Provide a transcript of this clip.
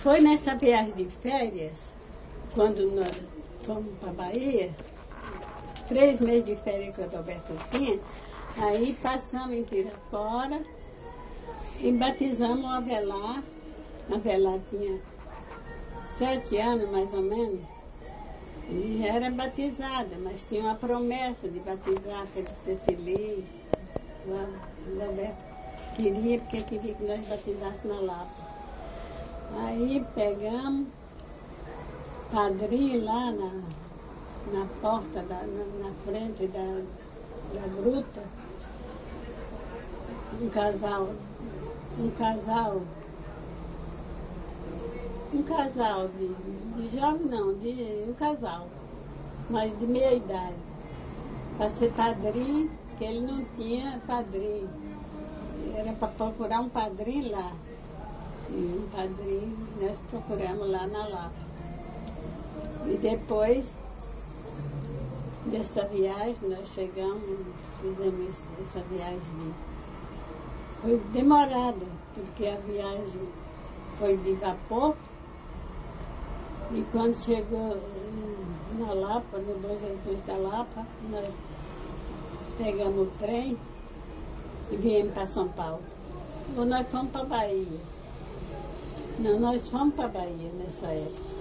Foi nessa viagem de férias, quando nós fomos para a Bahia, 3 meses de férias que o Adalberto tinha, aí passamos em Pirapora e batizamos o Avelar. A Avelar tinha 7 anos, mais ou menos, e já era batizada, mas tinha uma promessa de batizar, para ele ser feliz. O Adalberto queria, porque queria que nós batizássemos na Lapa. Aí pegamos padrinho lá na porta, na frente da gruta, um casal de jovem não, um casal, mas de meia idade, para ser padrinho, que ele não tinha padrinho. Era para procurar um padrinho lá. E um padrinho nós procuramos lá na Lapa. E depois dessa viagem, nós chegamos, fizemos essa viagem. Foi demorada, porque a viagem foi de vapor. E quando chegou na Lapa, no Bom Jesus da Lapa, nós pegamos o trem e viemos para São Paulo. Ou nós fomos para a Bahia. Não, nós fomos para a Bahia nessa época.